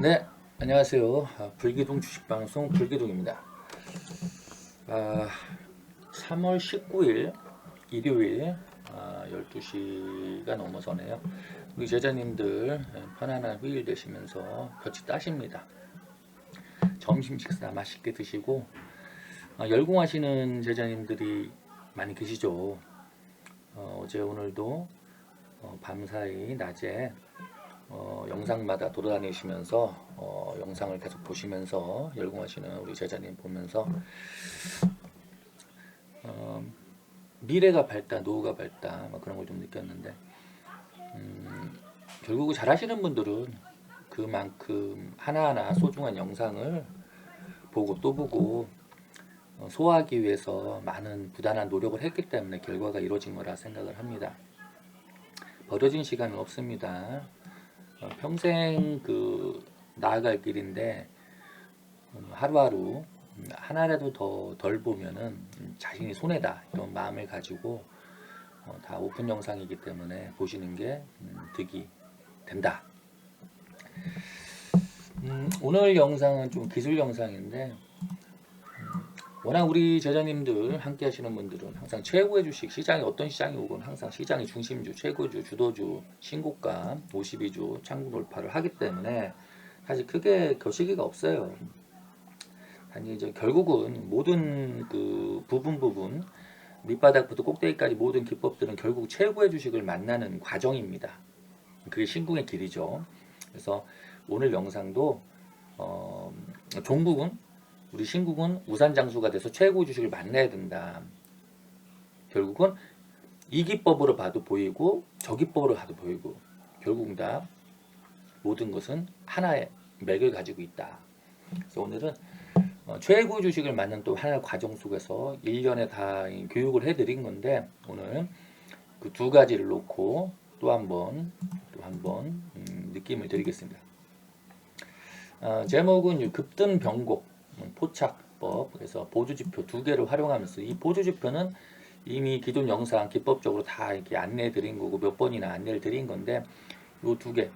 네, 안녕하세요. 불기둥 주식방송 불기둥입니다. 3월 19일 일요일 12시가 넘어서네요. 우리 제자님들 편안한 휴일 되시면서 볕이 따십니다. 점심 식사 맛있게 드시고 열공하시는 제자님들이 많이 계시죠. 어제 오늘도 밤사이 낮에 영상마다 돌아다니시면서 영상을 계속 보시면서 열공하시는 우리 제자님 보면서 미래가 밝다, 노후가 밝다 그런 걸 좀 느꼈는데 결국 잘하시는 분들은 그만큼 하나하나 소중한 영상을 보고 또 보고 소화하기 위해서 많은 부단한 노력을 했기 때문에 결과가 이루어진 거라 생각을 합니다. 버려진 시간은 없습니다. 평생 나아갈 길인데 하루하루 하나라도 더 덜 보면은 자신이 손해다 이런 마음을 가지고 다 오픈 영상이기 때문에 보시는 게 득이 된다. 오늘 영상은 좀 기술 영상인데 워낙 우리 제자님들 함께 하시는 분들은 항상 최고의 주식, 시장이 어떤 시장이 오건 항상 시장의 중심주, 최고주, 주도주, 신고가, 52주, 창구 돌파를 하기 때문에 사실 크게 거시기가 없어요. 단지 이제 결국은 모든 부분 밑바닥부터 꼭대기까지 모든 기법들은 결국 최고의 주식을 만나는 과정입니다. 그게 신궁의 길이죠. 그래서 오늘 영상도 종국은 우리 신국은 우산장수가 돼서 최고 주식을 만나야 된다. 결국은 이 기법으로 봐도 보이고 저 기법으로 봐도 보이고 결국 다 모든 것은 하나의 맥을 가지고 있다. 그래서 오늘은 최고 주식을 만든 또 하나의 과정 속에서 1년에 다 교육을 해드린 건데 오늘 그 두 가지를 놓고 또 한 번 느낌을 드리겠습니다. 제목은 급등 변곡 포착법. 그래서 보조지표 두 개를 활용하면서 이 보조지표는 이미 기존 영상 기법적으로 다 이렇게 안내 드린 거고 몇 번이나 안내를 드린 건데 이 두 개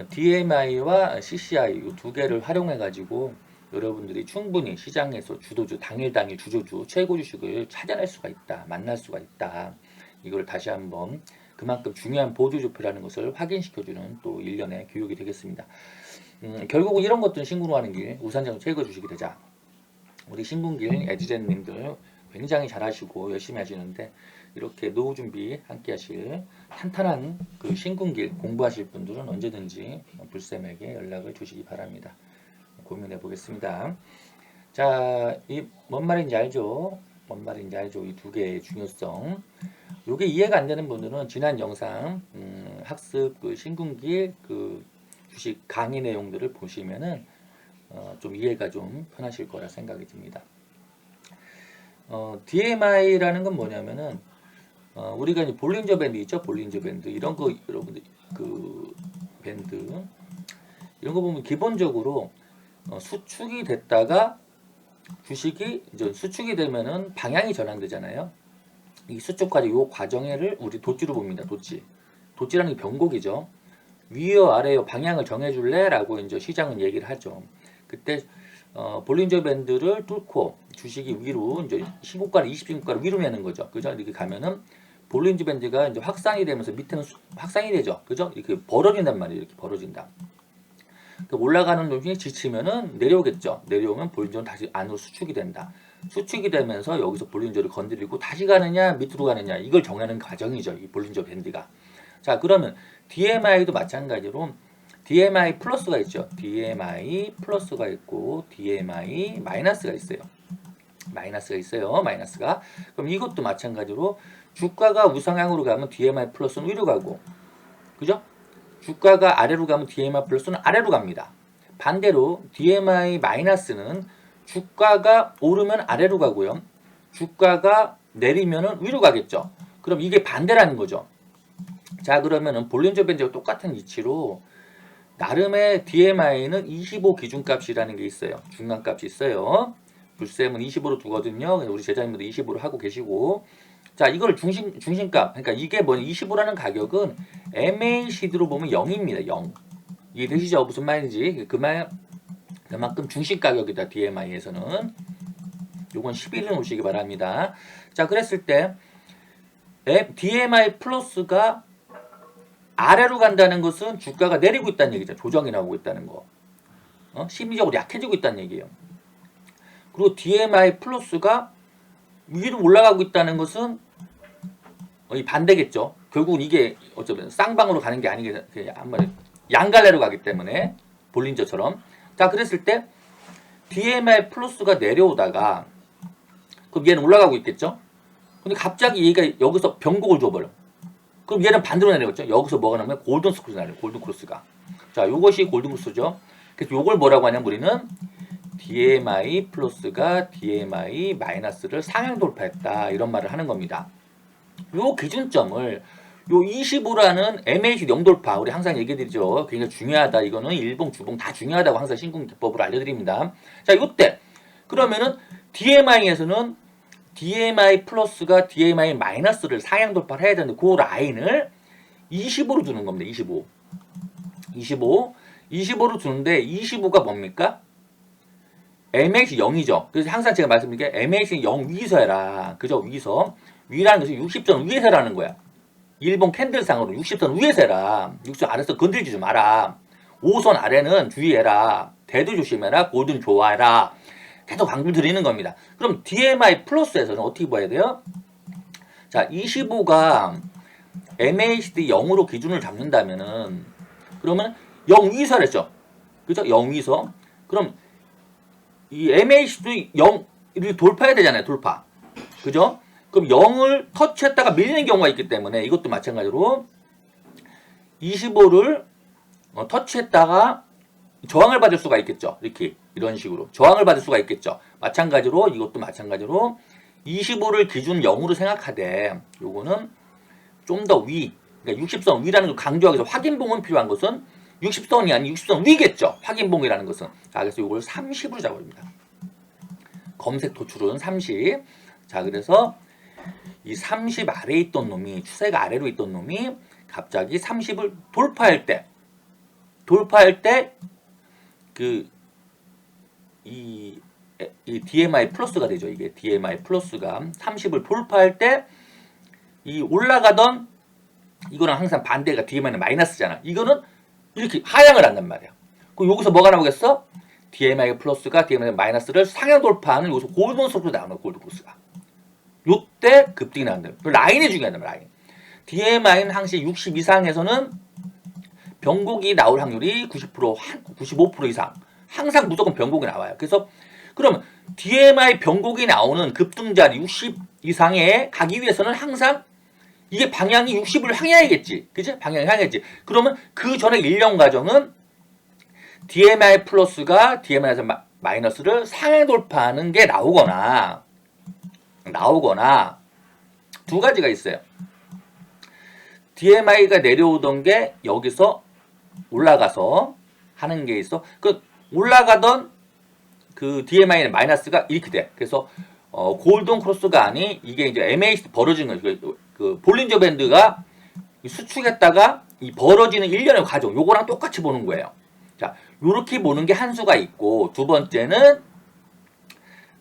DMI와 CCI 이 두 개를 활용해 가지고 여러분들이 충분히 시장에서 주도주 당일 주도주 최고 주식을 찾아낼 수가 있다, 만날 수가 있다. 이걸 다시 한번 그만큼 중요한 보조지표라는 것을 확인시켜주는 또 일련의 교육이 되겠습니다. 결국은 이런 것들은 신궁으로 하는 길, 우산장 최고 주식이 되자. 우리 신궁길 에듀젠님들 굉장히 잘하시고 열심히 하시는데 이렇게 노후 준비 함께 하실 탄탄한 그 신궁길 공부하실 분들은 언제든지 불쌤에게 연락을 주시기 바랍니다. 고민해 보겠습니다. 자, 이 뭔 말인지 알죠? 뭔 말인지 알죠? 이 두 개의 중요성. 요게 이해가 안 되는 분들은 지난 영상 학습 신궁길 주식 강의 내용들을 보시면은 좀 이해가 좀 편하실 거라 생각이 듭니다. DMI라는 건 뭐냐면은 우리가 이제 볼린저 밴드 있죠? 볼린저 밴드 이런 거 여러분들 밴드 이런 거 보면 기본적으로 수축이 됐다가 주식이 이제 수축이 되면은 방향이 전환되잖아요. 이 수축까지 요 과정을 우리 도지로 봅니다. 도지라는 게 변곡이죠. 위요 아래요 방향을 정해줄래? 라고 이제 시장은 얘기를 하죠. 그때 볼린저 밴드를 뚫고 주식이 위로 이제 신고가를 20신고가를 위로 내는 거죠. 그죠? 이렇게 가면은 볼린저 밴드가 이제 확산이 되면서 밑에는 확산이 되죠. 그죠? 이렇게 벌어진단 말이에요. 이렇게 벌어진다. 올라가는 동시에 지치면은 내려오겠죠. 내려오면 볼린저는 다시 안으로 수축이 된다. 수축이 되면서 여기서 볼린저를 건드리고 다시 가느냐 밑으로 가느냐 이걸 정하는 과정이죠. 이 볼린저 밴드가. 자, 그러면 DMI도 마찬가지로 DMI 플러스가 있죠. DMI 플러스가 있고 DMI 마이너스가 있어요. 마이너스가. 그럼 이것도 마찬가지로 주가가 우상향으로 가면 DMI 플러스는 위로 가고, 그죠? 주가가 아래로 가면 DMI 플러스는 아래로 갑니다. 반대로 DMI 마이너스는 주가가 오르면 아래로 가고요. 주가가 내리면 위로 가겠죠. 그럼 이게 반대라는 거죠. 자, 그러면은 볼린저 밴드와 똑같은 이치로 나름의 DMI는 25 기준값이라는 게 있어요. 중간값이 있어요. 불쌤은 25로 두거든요. 우리 제자님들도 25로 하고 계시고. 자, 이걸 중심값. 그러니까 이게 뭐냐? 25라는 가격은 MACD로 보면 0입니다. 0. 이해되시죠? 무슨 말인지. 그만큼 중심 가격이다. DMI에서는. 요건 11을 놓으시기 바랍니다. 자, 그랬을 때 DMI 플러스가 아래로 간다는 것은 주가가 내리고 있다는 얘기죠. 조정이 나오고 있다는 거. 심리적으로 약해지고 있다는 얘기예요. 그리고 DMI 플러스가 위로 올라가고 있다는 것은 이 반대겠죠. 결국은 이게 어쩌면 쌍방으로 가는 게 아니게 한마디 양갈래로 가기 때문에 볼린저처럼. 자, 그랬을 때 DMI 플러스가 내려오다가 그럼 얘는 올라가고 있겠죠. 근데 갑자기 얘가 여기서 변곡을 줘버려. 그럼 얘는 반대로 내려갔죠. 여기서 뭐가 나오면 골든 스크루스 나와요. 골든 크로스가. 자, 요것이 골든 크로스죠. 그래서 요걸 뭐라고 하냐면 우리는 DMI 플러스가 DMI 마이너스를 상향 돌파했다. 이런 말을 하는 겁니다. 요 기준점을 요 25라는 MACD 영돌파 우리 항상 얘기드리죠. 굉장히 중요하다. 이거는 일봉, 주봉 다 중요하다고 항상 신궁 기법으로 알려드립니다. 자, 요때 그러면은 DMI에서는 DMI 플러스가 DMI 마이너스를 상향 돌파를 해야 되는데 그 라인을 25로 두는 겁니다. 25로 두는데 25가 뭡니까? MAC 0이죠. 그래서 항상 제가 말씀드린 게 MAC 0 위에서 해라. 그죠? 위라는 것은 60선 위에서 해라는 거야. 일본 캔들상으로 60선 위에서 해라. 60선 아래서 건들지 좀 마라. 5선 아래는 주의해라. 대도 조심해라. 골든 좋아해라. 계속 강조 드리는 겁니다. 그럼 DMI 플러스에서는 어떻게 봐야 돼요? 자, 25가 MACD 0으로 기준을 잡는다면은 그러면 0 위에서 했죠. 그죠? 0 위에서. 그럼 이 MACD 0을 돌파해야 되잖아요. 돌파. 그죠? 그럼 0을 터치했다가 밀리는 경우가 있기 때문에 이것도 마찬가지로 25를 터치했다가 저항을 받을 수가 있겠죠. 이렇게 이런 식으로 저항을 받을 수가 있겠죠. 마찬가지로 이것도 마찬가지로 25를 기준 0으로 생각하되 요거는 좀 더 위, 그러니까 60선 위라는 걸 강조하기 위해서 확인봉은 필요한 것은 60선이 아닌 60선 위겠죠. 확인봉이라는 것은. 자, 그래서 이걸 30으로 잡아줍니다. 검색 도출은 30. 자, 그래서 이 30 아래에 있던 놈이 추세가 아래로 있던 놈이 갑자기 30을 돌파할 때 이 DMI 플러스가 되죠. 이게 DMI 플러스가 30을 돌파할 때 이 올라가던 이거랑 항상 반대가 DMI는 마이너스잖아. 이거는 이렇게 하향을 한단 말이야. 그럼 여기서 뭐가 나오겠어? DMI 플러스가 DMI 마이너스를 상향 돌파하는 여기서 골든 속으로 나오는 골든 크로스가. 요때 급등이 나온다. 라인이 중요하단 말이야. 라인. DMI는 항시 60 이상에서는 변곡이 나올 확률이 90%, 95% 이상. 항상 무조건 변곡이 나와요. 그래서 그러면 DMI 변곡이 나오는 급등자리 60 이상에 가기 위해서는 항상 이게 방향이 60을 향해야겠지. 그치? 방향이 향해야지. 그러면 그 전에 일련 과정은 DMI 플러스가 DMI 마이너스를 상향 돌파하는 게 나오거나 두 가지가 있어요. DMI가 내려오던 게 여기서 올라가서 하는 게 있어. 그 올라가던 그 DMI는 마이너스가 이렇게 돼. 그래서 골든 크로스가 아닌 이게 이제 MACD 벌어진 거예요. 그 볼린저 밴드가 수축했다가 이 벌어지는 일련의 과정 요거랑 똑같이 보는 거예요. 자, 요렇게 보는 게 한 수가 있고 두 번째는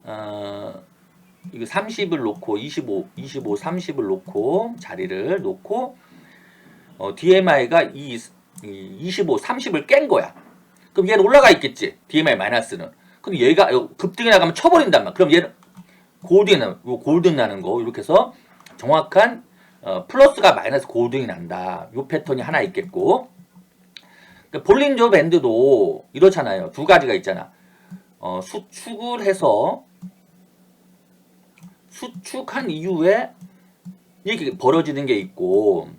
이거 30을 놓고 25, 30을 놓고 자리를 놓고 DMI가 이 25, 30을 깬 거야. 그럼 얘는 올라가 있겠지. DMI 마이너스는. 근데 얘가 급등이 나가면 쳐버린단 말이야. 그럼 얘는 골든 나는 거 이렇게 해서 정확한 플러스가 마이너스 골든이 난다. 요 패턴이 하나 있겠고 그러니까 볼린저 밴드도 이렇잖아요. 두 가지가 있잖아. 수축을 해서 수축한 이후에 이렇게 벌어지는 게 있고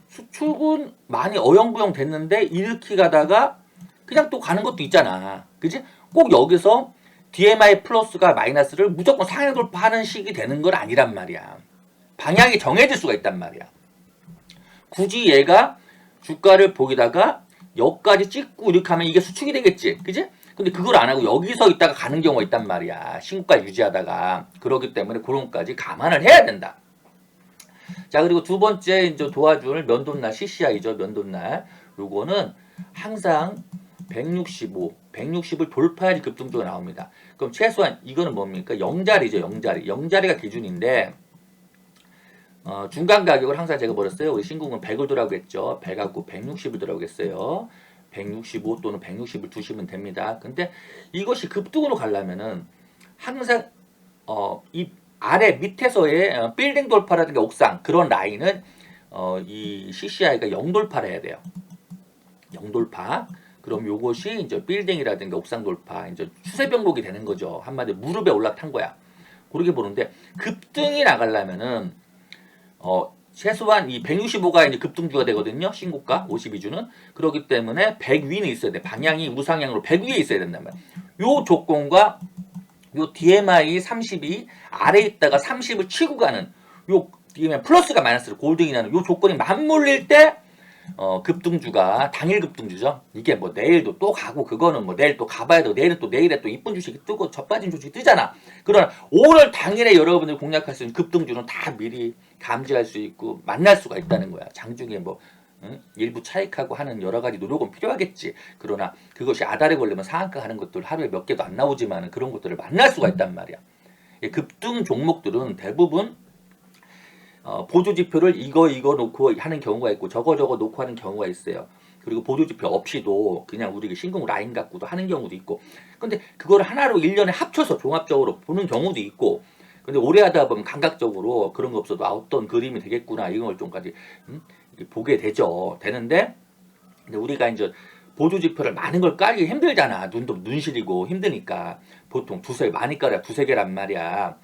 수축은 많이 어영부영 됐는데 이렇게 가다가 그냥 또 가는 것도 있잖아. 그지? 꼭 여기서 DMI 플러스가 마이너스를 무조건 상향 돌파하는 식이 되는 건 아니란 말이야. 방향이 정해질 수가 있단 말이야. 굳이 얘가 주가를 보기다가 여기까지 찍고 이렇게 하면 이게 수축이 되겠지. 그지? 근데 그걸 안 하고 여기서 있다가 가는 경우가 있단 말이야. 신고가 유지하다가. 그렇기 때문에 그런 것까지 감안을 해야 된다. 자, 그리고 두 번째 이제 도와줄 면도날 CCI죠. 면도날. 요거는 항상 165, 160을 돌파해야지 급등주가 나옵니다. 그럼 최소한 이거는 뭡니까? 0자리죠. 0자리. 0자리가 기준인데 중간 가격을 항상 제가 버렸어요. 우리 신궁은 100을 두라고 했죠. 100 갖고 160을 두라고 했어요. 165 또는 160을 두시면 됩니다. 근데 이것이 급등으로 가려면은 항상 이 아래 밑에서의 빌딩 돌파라든가 옥상 그런 라인은 이 CCI가 0돌파를 해야 돼요. 0돌파. 그럼 요것이 이제 빌딩이라든가 옥상 돌파, 이제 추세 변곡이 되는 거죠. 한마디로 무릎에 올라탄 거야. 그렇게 보는데 급등이 나가려면은 최소한 이 165가 이제 급등주가 되거든요. 신고가 52주는. 그렇기 때문에 100 위는 있어야 돼. 방향이 우상향으로 100 위에 있어야 된단 말이야. 요 조건과 요 DMI 30이 아래에 있다가 30을 치고 가는 요 DMI 플러스가 마이너스로 골딩이 나는 요 조건이 맞물릴 때 급등주가 당일 급등주죠. 이게 뭐 내일도 또 가고 그거는 뭐 내일 또 가봐야 되고 내일은 또 내일에 또 이쁜 주식이 뜨고 젖빠진 주식이 뜨잖아. 그러나 오늘 당일에 여러분들이 공략할 수 있는 급등주는 다 미리 감지할 수 있고 만날 수가 있다는 거야. 장중에 뭐 일부 차익하고 하는 여러 가지 노력은 필요하겠지. 그러나 그것이 아다리 걸리면 상한가 하는 것들 하루에 몇 개도 안 나오지만 그런 것들을 만날 수가 있단 말이야. 급등 종목들은 대부분 보조지표를 이거 놓고 하는 경우가 있고 저거 놓고 하는 경우가 있어요. 그리고 보조지표 없이도 그냥 우리가 신공 라인 갖고도 하는 경우도 있고 근데 그걸 하나로 1년에 합쳐서 종합적으로 보는 경우도 있고 근데 오래 하다 보면 감각적으로 그런 거 없어도 어떤 그림이 되겠구나 이런 걸 좀까지 보게 되는데 근데 우리가 이제 보조지표를 많은 걸 깔기 힘들잖아. 눈 시리고 힘드니까 보통 많이 깔아야 두세 개란 말이야.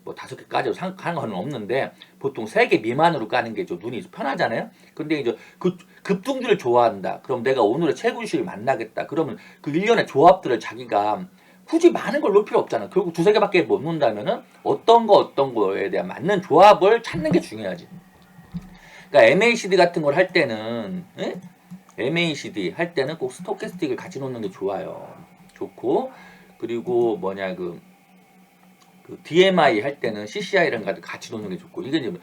뭐 5개 까지도 상관은 없는데 보통 3개 미만으로 까는 게 좀 눈이 편하잖아요. 근데 이제 그 급등주를 좋아한다. 그럼 내가 오늘의 최고주식을 만나겠다. 그러면 그 1년의 조합들을 자기가 굳이 많은 걸 놓을 필요 없잖아. 결국 2-3개밖에 못 놓는다면은 어떤 거에 대한 맞는 조합을 찾는 게 중요하지. 그러니까 MACD 같은 걸 할 때는 MACD 할 때는 꼭 스토캐스틱을 같이 놓는 게 좋아요. 좋고 그리고 그 DMI 할 때는 CCI랑 같이 놓는 게 좋고 이게 이제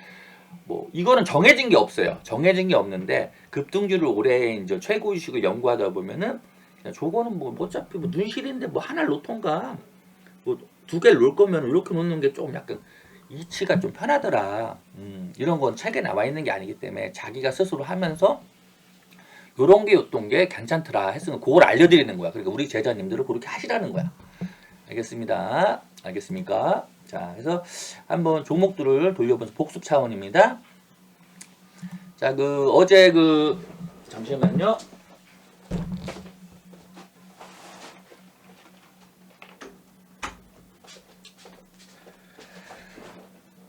뭐 이거는 정해진 게 없어요. 정해진 게 없는데 급등주를 올해 이제 최고 주식을 연구하다 보면은 저거는 뭐 어차피 뭐 눈실인데 뭐 하나를 놓던가 뭐 2개를 놓을 거면 이렇게 놓는 게 좀 약간 이치가 좀 편하더라. 이런 건 책에 나와 있는 게 아니기 때문에 자기가 스스로 하면서 요런 게 요떤 게 괜찮더라 했으면 그걸 알려드리는 거야. 그러니까 우리 제자님들은 그렇게 하시라는 거야. 알겠습니다. 알겠습니까? 자, 그래서 한번 종목들을 돌려보면서 복습 차원입니다. 자, 어제 잠시만요.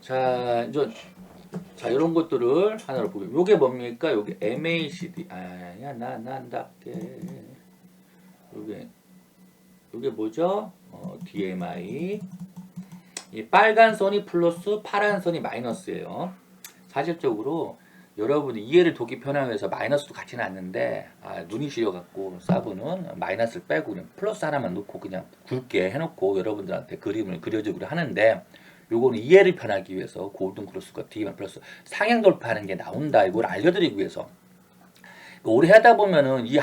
자, 이런 것들을 하나로 보게. 요게 뭡니까? 요게 MACD. 요게 뭐죠? DMI. 이 빨간 선이 플러스 파란 선이 마이너스예요. 사실적으로 여러분이 이해를 돕기 편하기 위해서 마이너스도 같이 놨는데 눈이 시려갖고 사부는 마이너스를 빼고 그냥 플러스 하나만 놓고 그냥 굵게 해놓고 여러분들한테 그림을 그려주기로 하는데 요거는 이해를 편하기 위해서 골든 크로스과 DMI 플러스 상향 돌파하는 게 나온다 이걸 알려드리기 위해서 오래 하다 보면은 이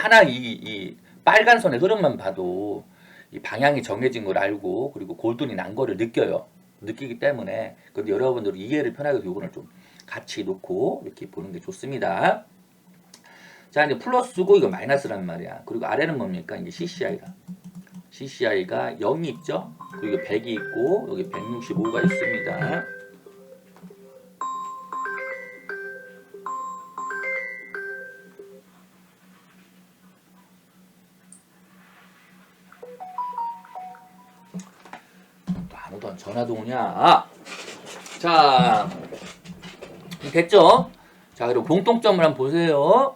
빨간 선의 흐름만 봐도 이 방향이 정해진 걸 알고 그리고 골든이 난 거를 느끼기 때문에 근데 여러분들 이해를 편하게 해서 요거는 좀 같이 놓고 이렇게 보는 게 좋습니다. 자 이제 플러스고 이거 마이너스란 말이야. 그리고 아래는 뭡니까? 이게 CCI가 0이 있죠? 그리고 100이 있고 여기 165가 있습니다. 아무도 안 전화도 오냐? 자, 됐죠? 자, 그리고 공통점을 한번 보세요.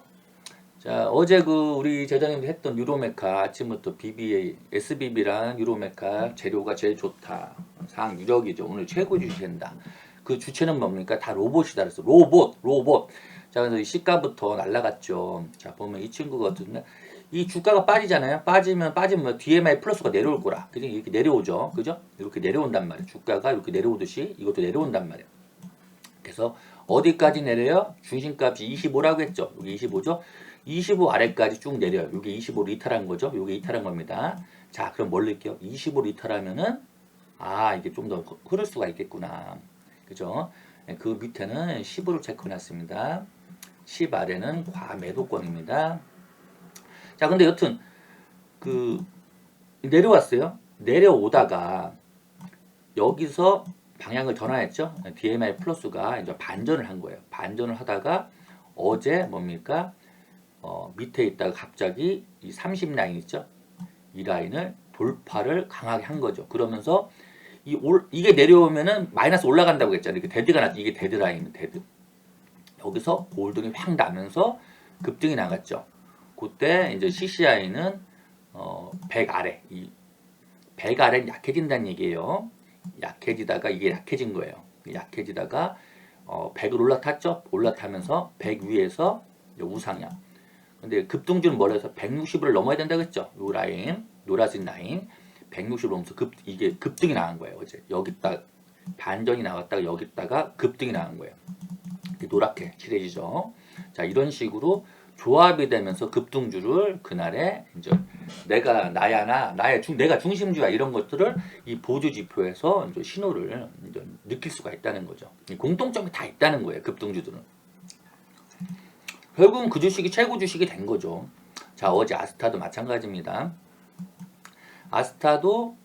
자, 어제 우리 제자님들 했던 유로메카 아침부터 BBA, SBB랑 유로메카 재료가 제일 좋다. 상황 유력이죠. 오늘 최고 주식된다. 그 주체는 뭡니까? 다 로봇이다 그랬어. 로봇. 자, 그래서 이 시가부터 날라갔죠. 자, 보면 이 친구 같은데 이 주가가 빠지잖아요. 빠지면 DMI 플러스가 내려올 거라. 그죠? 이렇게 내려오죠. 그죠? 이렇게 내려온단 말이에요. 주가가 이렇게 내려오듯이 이것도 내려온단 말이에요. 그래서 어디까지 내려요? 중심값이 25라고 했죠. 여기 25죠. 25 아래까지 쭉 내려요. 이게 25를 이탈한 거죠. 이게 이탈한 겁니다. 자, 그럼 뭘 넣을게요? 25를 이탈하면은 이게 좀 더 흐를 수가 있겠구나. 그죠? 그 밑에는 15를 체크해놨습니다. 10 아래는 과매도권입니다. 자, 근데 여튼 내려왔어요. 내려오다가 여기서 방향을 전환했죠. DMI 플러스가 이제 반전을 한 거예요. 반전을 하다가 어제 뭡니까? 밑에 있다가 갑자기 이 30 라인 있죠. 이 라인을 돌파를 강하게 한 거죠. 그러면서 이게 내려오면은 마이너스 올라간다고 했잖아요. 이게 데드가 이게 데드 라인은 데드. 여기서 골든이 확 나면서 급등이 나갔죠. 그때 이제 CCI는 100 아래, 100 아래는 약해진다는 얘기예요. 약해지다가 이게 약해진 거예요. 약해지다가 100을 올라탔죠. 올라타면서 100 위에서 우상향. 근데 급등주는 뭐라 해서 160을 넘어야 된다고 했죠. 요 라인, 노란색 라인 160을 넘어서 이게 급등이 나간 거예요. 어제 여기다 반전이 나왔다가 여기다가 급등이 나간 거예요. 노랗게 칠해지죠. 자, 이런 식으로 조합이 되면서 급등주를 그날에 이제 내가 중심주야 이런 것들을 이 보조 지표에서 이제 신호를 이제 느낄 수가 있다는 거죠. 공통점이 다 있다는 거예요. 급등주들은. 결국은 그 주식이 최고 주식이 된 거죠. 자, 어제 아스타도 마찬가지입니다. 아스타도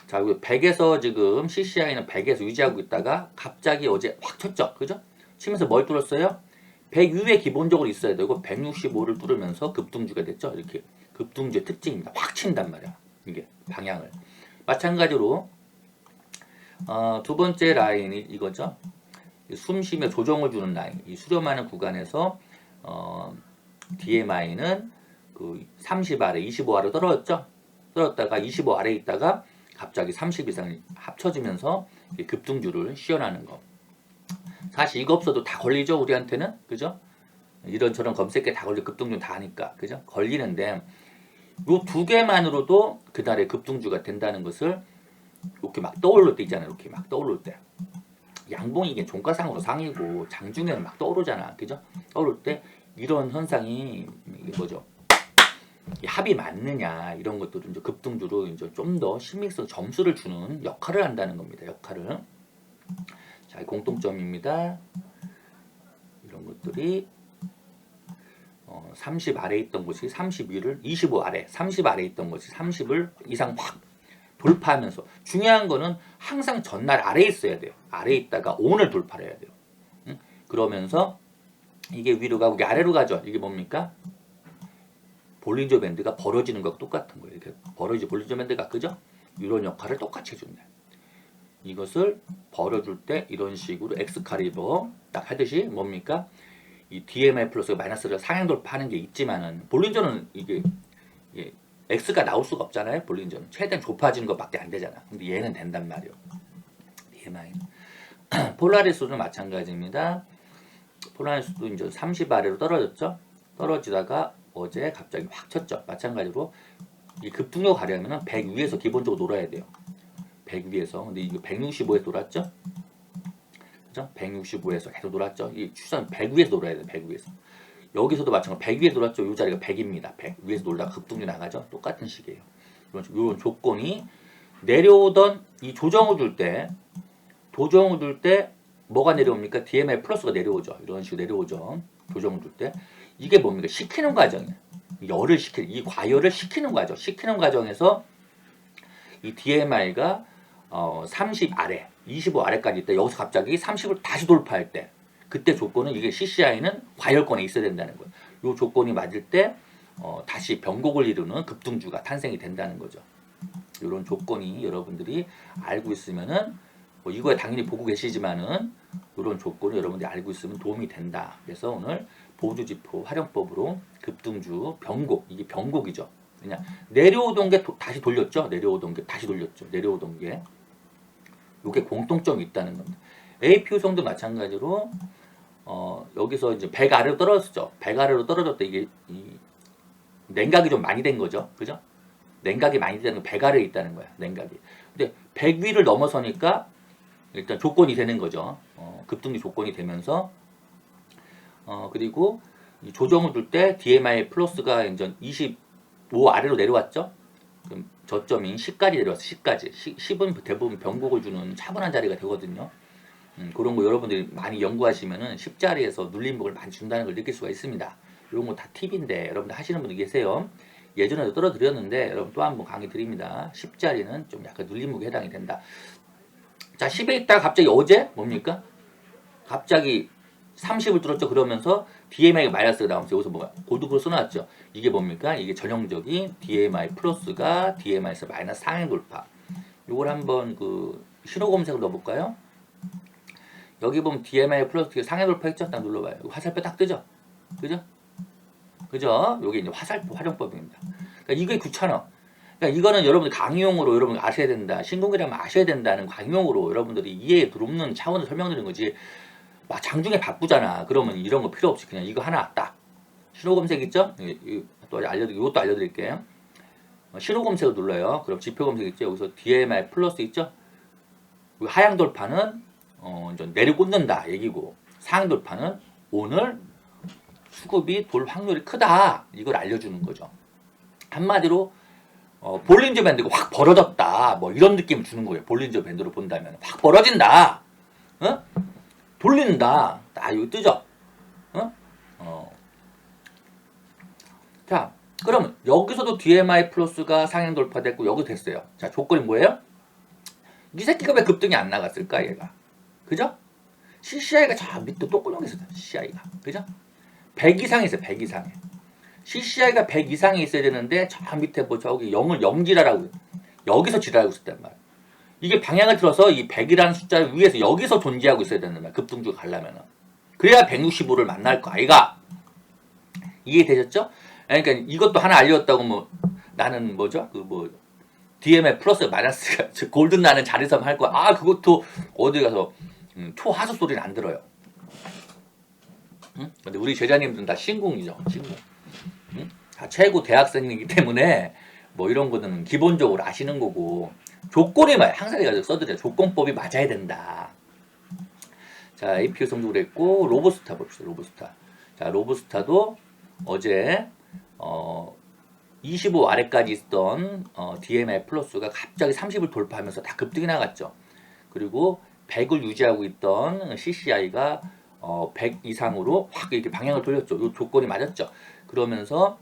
자, 100에서 지금 CCI는 100에서 유지하고 있다가 갑자기 어제 확 쳤죠. 그죠? 치면서 뭘 뚫었어요? 100 위에 기본적으로 있어야 되고 165를 뚫으면서 급등주가 됐죠. 이렇게 급등주의 특징입니다. 확 친단 말이야. 이게 방향을. 마찬가지로 두 번째 라인이 이거죠. 숨 쉬며 조정을 주는 라인. 이 수렴하는 구간에서 DMI는 그 30 아래, 25 아래 떨어졌죠. 떨어졌다가 25 아래에 있다가 갑자기 30 이상이 합쳐지면서 급등주를 시연하는 거. 사실 이거 없어도 다 걸리죠, 우리한테는. 그죠? 이런저런 검색에 다 걸려, 급등주 다 하니까. 그죠? 걸리는데 요 두 개만으로도 그날의 급등주가 된다는 것을 이렇게 막 떠오를 때 있잖아요. 이렇게 막 떠오를 때. 양봉이 이게 종가상으로 상이고 장중에는 막 떠오르잖아. 그죠? 떠오를 때 이런 현상이 이게 뭐죠? 합이 맞느냐 이런 것들도 이제 급등주로 이제 좀 더 신빙성 점수를 주는 역할을 한다는 겁니다. 역할을. 자, 공통점입니다. 이런 것들이 30 아래에 있던 것이 32를 25 아래, 30 아래에 있던 것이 30을 이상 확 돌파하면서 중요한 거는 항상 전날 아래에 있어야 돼요. 아래에 있다가 오늘 돌파를 해야 돼요. 그러면서 이게 위로 가고 이게 아래로 가죠. 이게 뭡니까? 볼린저 밴드가 벌어지는 것과 똑같은 거예요. 이렇게 볼린저 밴드가 그죠? 이런 역할을 똑같이 해준다. 이것을 벌어줄 때 이런 식으로 엑스칼리버 딱 하듯이 뭡니까? 이 DMI 플러스가 마이너스를 상향 돌파하는 게 있지만은 볼린저는 이게 X가 나올 수가 없잖아요. 볼린저는 최대한 좁아지는 것밖에 안 되잖아. 근데 얘는 된단 말이에요. DMI는 폴라리스도 마찬가지입니다. 폴라리스도 이제 30 아래로 떨어졌죠. 떨어지다가 어제 갑자기 확 쳤죠. 마찬가지로 이 급등력 가려면 100 위에서 기본적으로 놀아야 돼요. 100 위에서. 근데 이거 165에서 놀았죠? 그죠? 165에서 계속 놀았죠? 이 추산 100 위에서 놀아야 돼요. 100 위에서. 여기서도 마찬가지로 100 위에서 놀았죠? 이 자리가 100입니다. 100 위에서 놀다가 급등이 나가죠? 똑같은 식이에요. 이런 조건이 내려오던 이 조정을 줄 때 뭐가 내려옵니까? DMI 플러스가 내려오죠. 이런 식으로 내려오죠. 조정을 줄 때. 이게 뭡니까? 식히는 과정이에요. 이 과열을 시키는 과정. 시키는 과정에서 이 DMI가 30 아래, 25 아래까지 있다. 여기서 갑자기 30을 다시 돌파할 때 그때 조건은 이게 CCI는 과열권에 있어야 된다는 거예요. 이 조건이 맞을 때 다시 변곡을 이루는 급등주가 탄생이 된다는 거죠. 이런 조건이 여러분들이 알고 있으면은 이거에 당연히 보고 계시지만은 이런 조건을 여러분들이 알고 있으면 도움이 된다. 그래서 오늘 보조지표 활용법으로 급등주 변곡, 이게 변곡이죠. 그냥 내려오던 게 다시 돌렸죠. 내려오던 게 다시 돌렸죠. 내려오던 게 이게 공통점이 있다는 겁니다. AP 유성도 마찬가지로 여기서 이제 100 아래로 떨어졌죠. 100 아래로 떨어졌다. 이게 냉각이 좀 많이 된 거죠. 그죠? 냉각이 많이 되는 건 100 아래에 있다는 거야. 냉각이. 근데 100 위를 넘어서니까 일단 조건이 되는 거죠. 급등주 조건이 되면서 그리고 이 조정을 줄 때 DMI 플러스가 이제 25 아래로 내려왔죠. 그럼 저점인 10까지 내려왔어. 10까지. 10은 대부분 변곡을 주는 차분한 자리가 되거든요. 그런 거 여러분들이 많이 연구하시면은 10자리에서 눌림목을 많이 준다는 걸 느낄 수가 있습니다. 이런 거 다 팁인데 여러분들 하시는 분들 계세요. 예전에도 떨어드렸는데 여러분 또 한 번 강의 드립니다. 10자리는 좀 약간 눌림목에 해당이 된다. 자, 10에 있다가 갑자기 어제 뭡니까? 갑자기 30을 뚫었죠. 그러면서 DMI가 마이너스가 나오면서 여기서 뭐가 골드크로 써놨죠. 이게 뭡니까? 이게 전형적인 DMI 플러스가 DMI에서 마이너스 상향 돌파. 요걸 한번 그 신호 검색을 넣어볼까요? 여기 보면 DMI 플러스 상향 돌파 있죠? 딱 눌러봐요. 화살표 딱 뜨죠? 그죠? 그죠? 요게 이제 화살표 활용법입니다. 그러니까 이게 귀찮아. 그러니까 이거는 여러분들 강의용으로 여러분 아셔야 된다. 신공이라면 아셔야 된다는 강의용으로 여러분들이 이해에 들어오는 차원을 설명드리는 거지. 막 장중에 바쁘잖아. 그러면 이런 거 필요 없이 그냥 이거 하나 딱 신호 검색 있죠? 또 이것도 알려드릴게요. 신호 검색을 눌러요. 그럼 지표 검색 있죠? 여기서 DMI 플러스 있죠? 하향 돌파는 이제 내려꽂는다 얘기고, 상향 돌파는 오늘 수급이 돌 확률이 크다. 이걸 알려주는 거죠. 한마디로 볼린저 밴드가 확 벌어졌다. 뭐 이런 느낌을 주는 거예요. 볼린저 밴드로 본다면 확 벌어진다. 어? 돌린다. 이거 뜨죠? 자, 그러면 여기서도 DMI 플러스가 상향 돌파됐고 여기 됐어요. 자, 조건이 뭐예요? 이 새끼가 왜 급등이 안 나갔을까 얘가? 그죠? CCI가 저 밑에 똥구멍에 있었다. CCI가. 그죠? 100 이상에 있어요. 100 이상에. CCI가 100 이상에 있어야 되는데 저 밑에 뭐 저기 0을 0지라라고 여기서 지랄하고 있었단 말이야. 이게 방향을 틀어서 이 100이라는 숫자를 위에서 여기서 존재하고 있어야 되는 말이야. 급등주가 가려면은. 그래야 165를 만날 거 아이가. 이해되셨죠? 그러니까 이것도 하나 알려줬다고 뭐 나는 뭐죠? 그 뭐 DMI 플러스 마이너스가 골든 나는 자리섬 할 거야. 그것도 어디 가서 초하수 소리는 안 들어요. 응? 근데 우리 제자님들은 다 신궁이죠. 신궁. 응? 다 최고 대학생이기 때문에 뭐 이런 거는 기본적으로 아시는 거고, 조건이 항상 제가 써드려요. 조건법이 맞아야 된다. 자, APU 성적을 했고, 로보스타 봅시다. 로보스타. 자, 로보스타도 어제 25 아래까지 있던 DMI 플러스가 갑자기 30을 돌파하면서 다 급등이 나갔죠. 그리고 100을 유지하고 있던 CCI가 100 이상으로 확 이렇게 방향을 돌렸죠. 이 조건이 맞았죠. 그러면서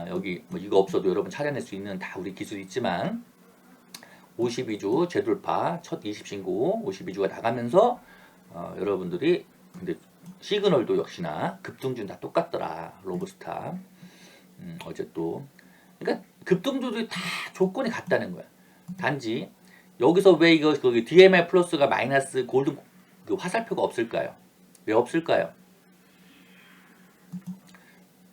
여기 뭐 이거 없어도 여러분 찾아낼 수 있는 다 우리 기술이 있지만 52주 재돌파 첫 20신고 52주가 나가면서 여러분들이 근데 시그널도 역시나 급등주는 다 똑같더라. 로브스타 어제 또 그러니까 급등주들이 다 조건이 같다는 거야. 단지 여기서 왜 이거 거기 DMI 플러스가 마이너스 골든 그 화살표가 없을까요? 왜 없을까요?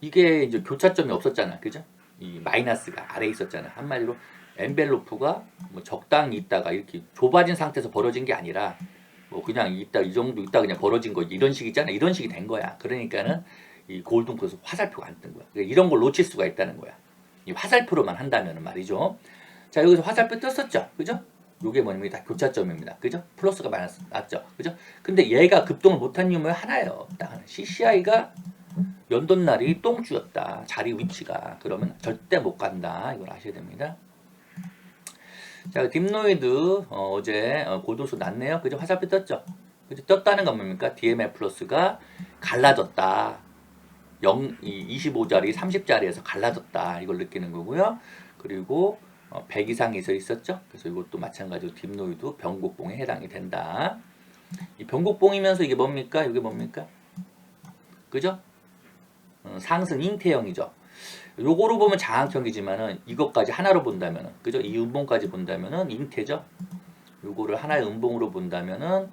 이게 이제 교차점이 없었잖아. 그죠? 이 마이너스가 아래에 있었잖아. 한마디로 엔벨로프가 뭐 적당히 있다가 이렇게 좁아진 상태에서 벌어진 게 아니라 뭐 그냥 있다 이 정도 있다 그냥 벌어진 거 이런 식이잖아. 이런 식이 된 거야. 그러니까는 이 골든 크로스 화살표가 안 뜬 거야. 그러니까 이런 걸 놓칠 수가 있다는 거야. 이 화살표로만 한다면 말이죠. 자, 여기서 화살표 떴었죠. 그죠? 요게 뭐냐면 다 교차점입니다. 그죠? 플러스가 마이너스 맞죠? 그죠? 근데 얘가 급등을 못한 이유는 하나예요. 딱 하나. CCI가 연돈날이 똥주였다. 자리 위치가. 그러면 절대 못 간다. 이걸 아셔야 됩니다. 자, 딥노이드 어제 골든수 났네요. 그죠? 화살표 떴죠? 그죠? 떴다는 건 뭡니까? DMI 플러스가 갈라졌다. 25자리, 30자리에서 갈라졌다. 이걸 느끼는 거고요. 그리고 100 이상에서 있었죠. 그래서 이것도 마찬가지로 딥노이드 변곡봉에 해당이 된다. 이 변곡봉이면서 이게 뭡니까? 이게 뭡니까? 그죠? 상승 잉태형이죠. 요거로 보면 장악형이지만은 이것까지 하나로 본다면은 그죠? 이 음봉까지 본다면은 잉태죠. 요거를 하나의 음봉으로 본다면은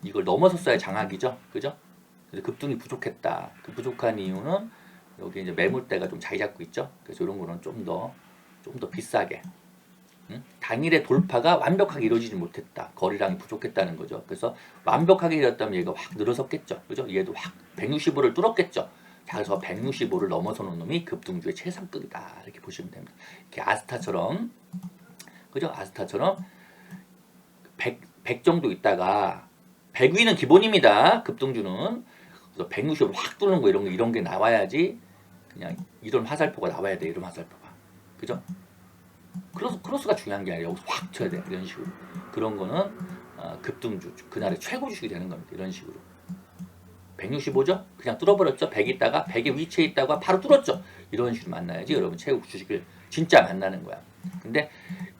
이걸 넘어섰어야 장악이죠. 그죠? 그래서 급등이 부족했다. 그 부족한 이유는 여기 이제 매물대가 좀 자리 잡고 있죠. 그래서 이런 거는 좀 더 비싸게. 당일의 돌파가 완벽하게 이루어지지 못했다. 거리량이 부족했다는 거죠. 그래서 완벽하게 이뤘다면 얘가 확 늘어섰겠죠. 그죠? 얘도 확 165를 뚫었겠죠. 자, 그래서 165를 넘어서는 놈이 급등주의 최상급이다. 이렇게 보시면 됩니다. 이렇게 아스타처럼, 그죠? 아스타처럼 100 정도 있다가 100위는 기본입니다. 급등주는. 그래서 160을 확 뚫는 거 이런 게 나와야지 그냥 이런 화살표가 나와야 돼. 이런 화살표가. 그죠? 크로스가 중요한 게 아니라 여기서 확 쳐야 돼. 이런 식으로. 그런 거는 급등주 그날의 최고 주식이 되는 겁니다. 이런 식으로. 165죠? 그냥 뚫어버렸죠. 100 있다가 100의 위치에 있다가 바로 뚫었죠. 이런 식으로 만나야지 여러분 최고 주식을 진짜 만나는 거야. 근데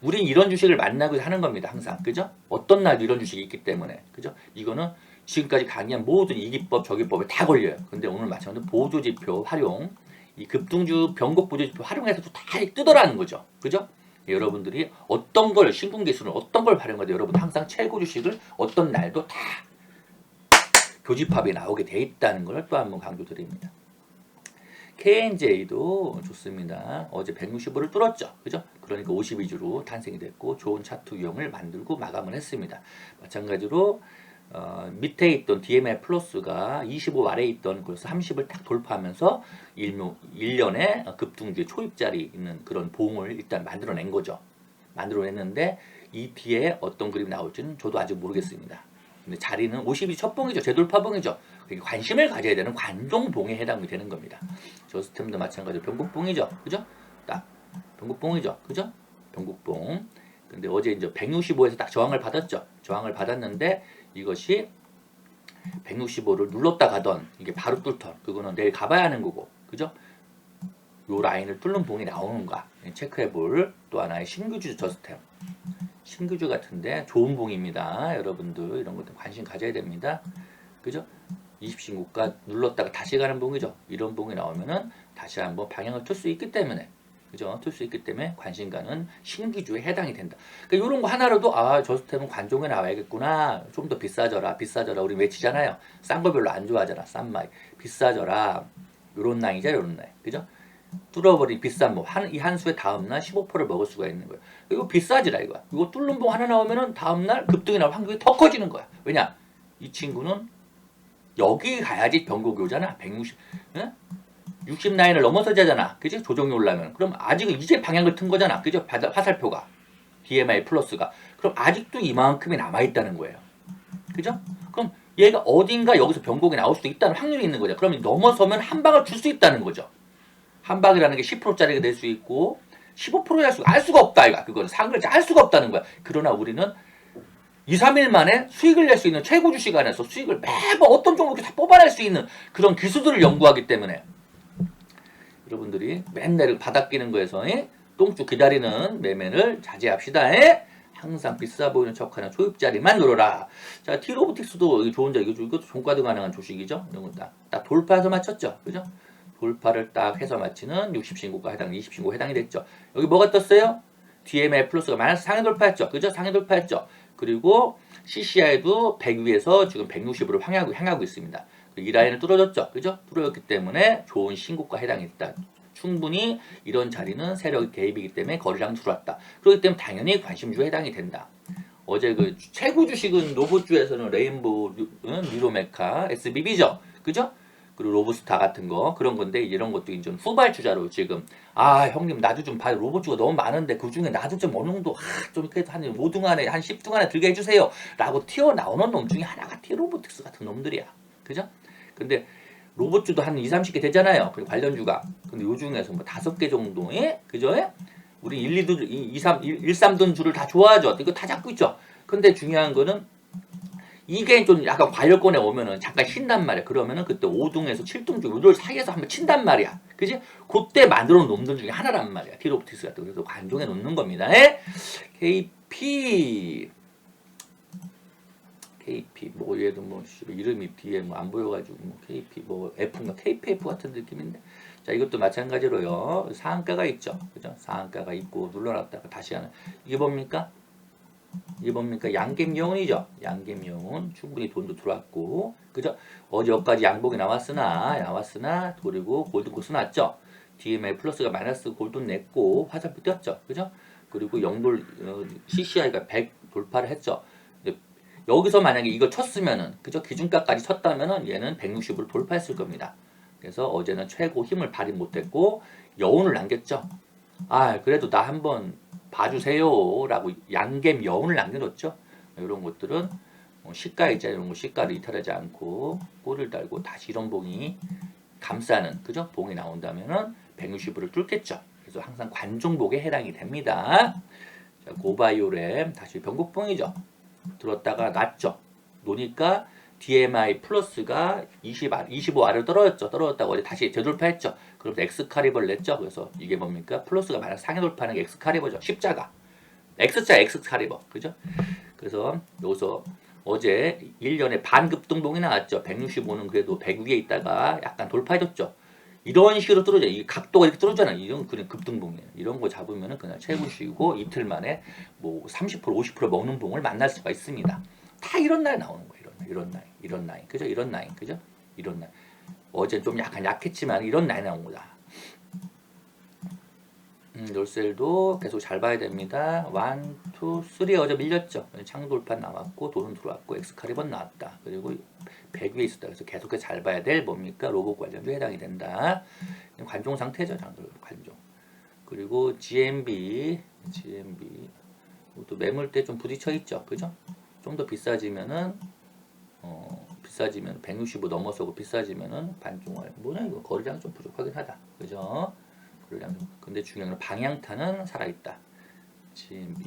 우린 이런 주식을 만나고 하는 겁니다. 항상. 그죠? 어떤 날도 이런 주식이 있기 때문에. 그죠? 이거는 지금까지 강의한 모든 이 기법 저 기법에 다 걸려요. 근데 오늘 마찬가지로 보조지표 활용, 이 급등주 변곡 보조지표 활용해서 다 뜯어라는 거죠. 그죠? 여러분들이 어떤 걸 신궁기술을 어떤 걸 활용해도 여러분 항상 최고 주식을 어떤 날도 다 교집합이 나오게 돼 있다는 걸 또 한 번 강조드립니다. KNJ도 좋습니다. 어제 165를 뚫었죠. 그죠? 그러니까 52주로 탄생이 됐고 좋은 차트 유형을 만들고 마감을 했습니다. 마찬가지로 밑에 있던 DMI 플러스가 25 아래에 있던 그래서 30을 딱 돌파하면서 1년에 급등주의 초입자리 있는 그런 봉을 일단 만들어낸 거죠. 만들어냈는데 이 뒤에 어떤 그림이 나올지는 저도 아직 모르겠습니다. 근데 자리는 52 첫봉이죠. 재돌파봉이죠. 그러니까 관심을 가져야 되는 관종봉에 해당이 되는 겁니다. 저스템도 마찬가지로 변곡봉이죠. 그죠? 딱 변곡봉이죠. 그죠? 변곡봉. 근데 어제 이제 165에서 딱 저항을 받았죠. 저항을 받았는데 이것이 165를 눌렀다 가던 이게 바로 뚫던 그거는 내일 가봐야 하는 거고. 그죠? 요 라인을 뚫는 봉이 나오는가 체크해 볼 또 하나의 신규주 저스템. 신규주 같은데 좋은 봉입니다. 여러분들 이런 것들 관심 가져야 됩니다. 그죠? 20신고가 눌렀다가 다시 가는 봉이죠. 이런 봉이 나오면은 다시 한번 방향을 틀 수 있기 때문에 그죠? 틀 수 있기 때문에 관심 가는 신규주에 해당이 된다. 그러니까 이런 거 하나로도 저스템은 관종에 나와야겠구나. 좀 더 비싸져라. 우리 외치잖아요. 싼 거 별로 안 좋아하잖아. 싼 마이. 비싸져라. 요런 라인이죠. 요런 라인. 그죠? 뚫어버린 비싼 봉. 이 한 수의 다음날 15%를 먹을 수가 있는 거예요. 이거 비싸지라 이거야. 이거 뚫는 봉 하나 나오면은 다음날 급등이 나올 확률이 더 커지는 거야. 왜냐? 이 친구는 여기 가야지 변곡이 오잖아. 160, 60 라인을 넘어서 자잖아. 그지? 조정이 올라면. 그럼 아직은 이제 방향을 튼 거잖아. 그죠? 화살표가. DMI 플러스가. 그럼 아직도 이만큼이 남아있다는 거예요. 그죠? 그럼 얘가 어딘가 여기서 변곡이 나올 수도 있다는 확률이 있는 거죠. 그러면 넘어서면 한 방을 줄 수 있다는 거죠. 한 방이라는 게 10%짜리가 될 수 있고 15%알 수가 없다. 이거. 그거는 상을 알 수가 없다는 거야. 그러나 우리는 2, 3일 만에 수익을 낼 수 있는 최고 주식 안에서 수익을 매번 어떤 종목이 다 뽑아낼 수 있는 그런 기술들을 연구하기 때문에 여러분들이 맨날 바닥 끼는 거에서 똥쭉 기다리는 매매를 자제합시다. 항상 비싸 보이는 척하는 초입자리만 노려라. 자, T로보틱스도 좋은 자 이것도 종가도 가능한 주식이죠. 이런 거 딱 돌파해서 맞췄죠. 그죠? 돌파를 딱 해서 맞히는 60신고가 해당, 20신고 해당이 됐죠. 여기 뭐가 떴어요? DMI 플러스가 마이너스 상해 돌파했죠. 그죠? 상해 돌파했죠. 그리고 CCI도 100 위에서 지금 160으로 향하고 있습니다. 이 라인을 뚫어줬죠. 그죠? 뚫어졌기 때문에 좋은 신고가 해당이 됐다. 충분히 이런 자리는 세력의 개입이기 때문에 거래량 들어왔다. 그렇기 때문에 당연히 관심주에 해당이 된다. 어제 그 최고 주식은 로봇주에서는 레인보우, 미로메카, SBB죠. 그죠? 그리고 로브스타 같은 거 그런 건데 이런 것도 이제 후발주자로 지금 형님 나도 좀 봐요. 로봇주가 너무 많은데 그 중에 나도 좀 어느 정도 좀 그래도 한 5등 안에 한 10등 안에 들게 해주세요 라고 튀어나오는 놈 중에 하나가 T로보틱스 같은 놈들이야. 그죠? 근데 로봇주도 한 2, 30개 되잖아요. 관련주가. 근데 요 중에서 뭐 5개 정도의 그죠? 우리 1, 3등 주를 다 좋아하죠. 이거 다 잡고 있죠. 근데 중요한 거는 이게 좀 약간 과열권에 오면은 잠깐 쉰단 말이야. 그러면은 그때 5등에서 7등 중 요들 사이에서 한번 친단 말이야. 그지? 그때 만들어 놓은 놈들 중에 하나란 말이야. T로보틱스 같은 거. 그래서 관종에 놓는 겁니다. KP 뭐 얘도 뭐 이름이 뒤에 뭐 안 보여가지고 뭐 KP 뭐 F인가 KPF 같은 느낌인데 자 이것도 마찬가지로요. 상한가가 있죠. 그죠? 상한가가 있고 눌러놨다가 다시 하는 이게 뭡니까? 양갱여운이죠. 양갱여운 충분히 돈도 들어왔고 그죠? 어제 여기까지 양봉이 나왔으나 그리고 골든코스 났죠. DMI 플러스가 마이너스 골든 냈고 화살표 떴죠. 그죠? 그리고 영돌 CCI가 100 돌파를 했죠. 여기서 만약에 이거 쳤으면은 그죠? 기준가까지 쳤다면은 얘는 160을 돌파했을 겁니다. 그래서 어제는 최고 힘을 발휘 못했고 여운을 남겼죠. 그래도 나 한번 봐주세요 라고 양겜 여운을 남겨놓죠. 이런 것들은 시가 있잖아요. 이런 거 시가를 이탈하지 않고 꼬리를 달고 다시 이런 봉이 감싸는 그죠? 봉이 나온다면은 160불을 뚫겠죠. 그래서 항상 관종복에 해당이 됩니다. 자, 고바이오램 다시 변곡봉이죠. 들었다가 났죠. 노니까 DMI 플러스가 25 아래로 떨어졌죠. 떨어졌다고 어제 다시 재돌파했죠. 그럼 엑스카리버를 냈죠. 그래서 이게 뭡니까? 플러스가 만약 상해 돌파하는 게 엑스카리버죠. 십자가. X자 엑스카리버. 그죠? 그래서 여기서 어제 1년에 반급등봉이 나왔죠. 165는 그래도 100 위에 있다가 약간 돌파해줬죠. 이런 식으로 떨어져. 이 각도가 이렇게 떨어지잖아요. 이런 그냥 급등봉이에요. 이런 거 잡으면은 그냥 최고시고 이틀 만에 뭐 30% 50% 먹는 봉을 만날 수가 있습니다. 다 이런 날 나오는 거예요. 이런 라인. 그죠? 이런 라인. 그죠? 이런 라인. 어제 좀 약간 약했지만 이런 라인 나온 거다. 롤셀도 계속 잘 봐야 됩니다. 1, 2, 3 어제 밀렸죠. 창돌판 나왔고 돈은 들어왔고 엑스카리번 나왔다. 그리고 100 위에 있었다. 그래서 계속해서 잘 봐야 될 뭡니까? 로봇 관련도 해당이 된다. 관종 상태죠. 관종. 그리고 GMB 또 매물대 좀 부딪혀 있죠. 그죠? 좀 더 비싸지면은 비싸지면 165 넘어서고 비싸지면은 반종할 뭐냐 이거 거래량 좀 부족하긴 하다. 그죠? 근데 중요한 건 방향타는 살아있다. GMB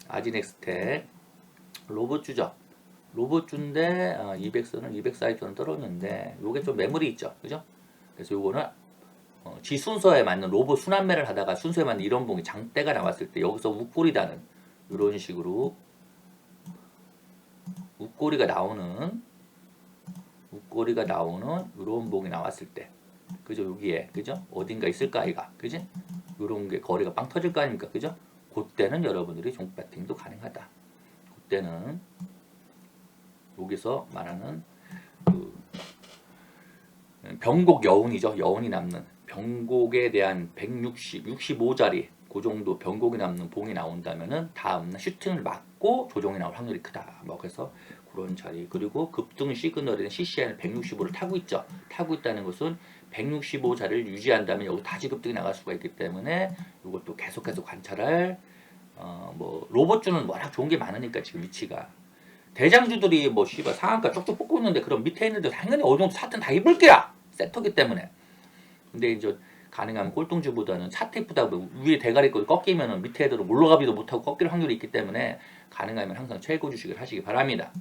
아지넥스텍 로봇주죠. 로봇주인데 200선은 200사이트는 떨어졌는데 요게 좀 매물이 있죠. 그죠? 그래서 요거는 지 순서에 맞는 로봇 순환매를 하다가 순서에 맞는 이런 봉이 장대가 나왔을 때 여기서 웃꼬리다는 이런 식으로 웃꼬리가 나오는 이런 봉이 나왔을 때 그죠? 여기에 그죠? 어딘가 있을까 아이가 그지? 요런 게 거래가 빵 터질 거 아닙니까? 그죠? 그때는 여러분들이 종가 배팅도 가능하다. 그때는 여기서 말하는 그 병곡 여운이죠. 여운이 남는 병곡에 대한 65자리 그 정도 병곡이 남는 봉이 나온다면은 다음날 슈팅을 맞고 조정이 나올 확률이 크다. 뭐 그래서 그런 자리 그리고 급등 시그널에는 CCI는 165를 타고 있죠. 타고 있다는 것은 165 자리를 유지한다면 여기 다시 급등이 나갈 수가 있기 때문에 이것도 계속해서 관찰할 뭐 로봇주는 워낙 좋은 게 많으니까 지금 위치가 대장주들이 뭐 씨발 상한가 쪽쪽 뽑고 있는데 그럼 밑에 있는데 당연히 어느 정도 사튼 다 입을 게야 세터기 때문에 근데 이제 가능하면 꼴등주보다는 차트 이쁘다 위에 대가리 거 꺾이면은 밑에 애들은 올라가기도 못하고 꺾일 확률이 있기 때문에 가능하면 항상 최고 주식을 하시기 바랍니다.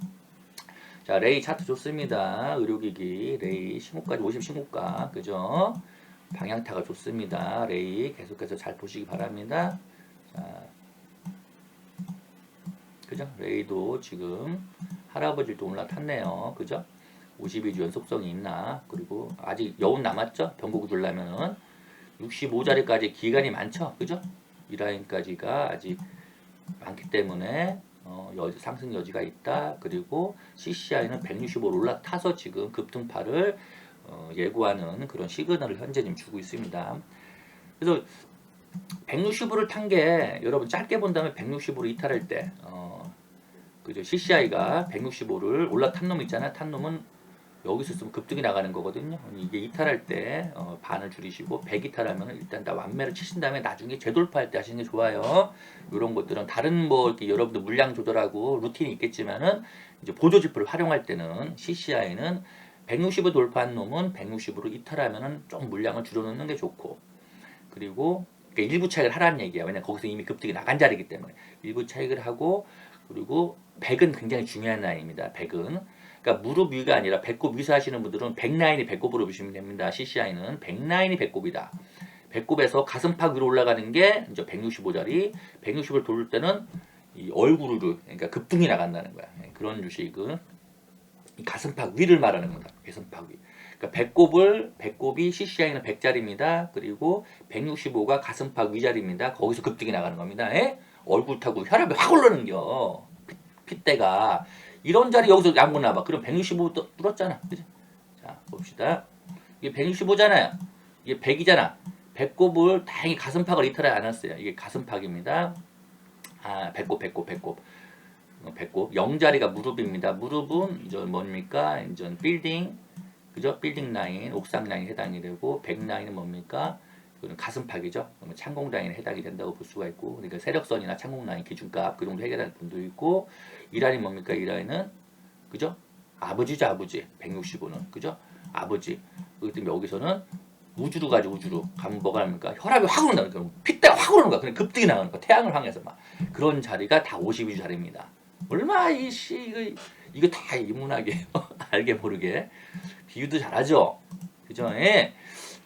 자 레이 차트 좋습니다. 의료기기 레이 신고까지 50 신고가 그죠? 방향타가 좋습니다. 레이 계속해서 잘 보시기 바랍니다. 자 그죠? 레이도 지금 할아버지도 올라탔네요. 그죠? 52주 연속성이 있나? 그리고 아직 여운 남았죠? 변곡을 주려면은 65자리까지 기간이 많죠? 그죠? 이 라인까지가 아직 많기 때문에 상승 여지가 있다. 그리고 CCI는 165로 올라타서 지금 급등파를 예고하는 그런 시그널을 현재 지금 주고 있습니다. 그래서 165를 탄 게 여러분 짧게 본다면 165로 이탈할 때 그죠? CCI가 165를 올라탄 놈 있잖아요. 탄 놈은 여기서 있으면 급등이 나가는 거거든요. 이게 이탈할 때 반을 줄이시고 100 이탈하면 일단 다 완매를 치신 다음에 나중에 재돌파할 때 하시는 게 좋아요. 이런 것들은 다른 뭐 이렇게 여러분들 물량 조절하고 루틴이 있겠지만은 이제 보조지표를 활용할 때는 CCI는 165 돌파한 놈은 160으로 이탈하면은 좀 물량을 줄여놓는 게 좋고 그리고 그러니까 일부 차익을 하라는 얘기야. 왜냐면 거기서 이미 급등이 나간 자리이기 때문에 일부 차익을 하고 그리고 100은 굉장히 중요한 라인입니다. 100은 그러니까 무릎 위가 아니라 배꼽 위에서 하시는 분들은 100라인이 배꼽으로 보시면 됩니다. CCI는 100라인이 배꼽이다. 배꼽에서 가슴팍 위로 올라가는 게 이제 165자리 160을 돌릴 때는 이 얼굴을 그러니까 급등이 나간다는 거야. 그런 주식은 이 가슴팍 위를 말하는 거다. 가슴팍 위. 그러니까 배꼽이 CCI는 100자리입니다. 그리고 165가 가슴팍 위자리입니다. 거기서 급등이 나가는 겁니다. 얼굴 타고 혈압이 확 올라는겨. 핏대가 이런 자리 여기서 양분 나봐. 그럼 165 뚫었잖아. 그치? 자 봅시다. 이게 165잖아요. 이게 100이잖아. 배꼽을 다행히 가슴팍을 이탈하지 않았어요. 이게 가슴팍입니다. 배꼽. 배꼽. 0자리가 무릎입니다. 무릎은 이제 뭡니까? 이제 빌딩, 그죠? 빌딩 라인, 옥상 라인에 해당이 되고 100 라인은 뭡니까? 그건 가슴팍이죠. 그러면 창공 라인에 해당이 된다고 볼 수가 있고, 그러니까 세력선이나 창공 라인 기준값 그 정도 해결하는 분도 있고, 이 라인이 뭡니까? 이 라인은 그죠? 아버지죠, 아버지. 165는. 그죠? 아버지. 그렇기 때문에 여기서는 우주로 가지, 우주로. 가면 뭐가 합니까? 혈압이 확 오른다. 핏대가 확 오르는 거야. 그냥 급등이 나가는 거야. 태양을 향해서 막. 그런 자리가 다 52주 자리입니다. 얼마 이거 다 인문하게 알게 모르게 비유도 잘하죠. 그죠? 예.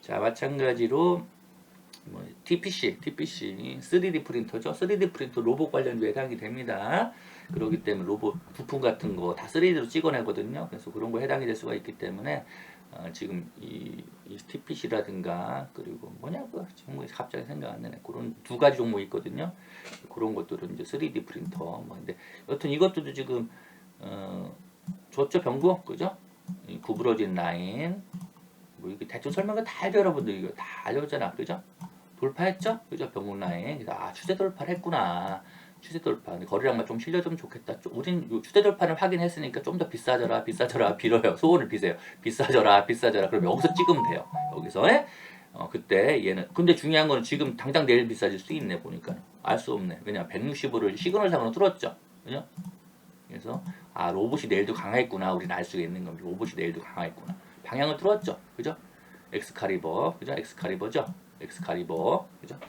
자, 마찬가지로 뭐 TPC 3D 프린터죠. 3D 프린터 로봇 관련주에 해당이 됩니다. 그렇기 때문에 로봇 부품 같은 거 다 3D로 찍어내거든요. 그래서 그런 거 해당이 될 수가 있기 때문에 지금 이 TPC라든가 그리고 뭐냐 그 종목이 갑자기 생각 안 나네. 그런 두 가지 종목이 있거든요. 그런 것들은 이제 3D 프린터 뭐 근데 여튼 이것들도 지금 줬죠 병구 그죠? 이 구부러진 라인 뭐 이게 대충 설명을 다 알죠 여러분들 이거 다 알려줬잖아 그죠? 돌파했죠? 그죠? 병구 라인 그래서 추세 돌파를 했구나. 추세 돌파. 거래량만 좀 실려주면 좋겠다. 우린 추세 돌파를 확인했으니까 좀 더 비싸져라, 비싸져라, 빌어요. 소원을 비세요. 비싸져라, 비싸져라. 그럼 여기서 찍으면 돼요. 여기서, 그때 얘는. 근데 중요한 거는 지금 당장 내일 비싸질 수 있네, 보니까. 알 수 없네. 왜냐면 165를 시그널상으로 뚫었죠. 그죠? 그래서, 로봇이 내일도 강화했구나. 우리는 알 수가 있는 겁니다. 로봇이 내일도 강화했구나. 방향을 뚫었죠. 그죠? 엑스카리버. 그죠? 엑스카리버죠? 엑스카리버. 그죠?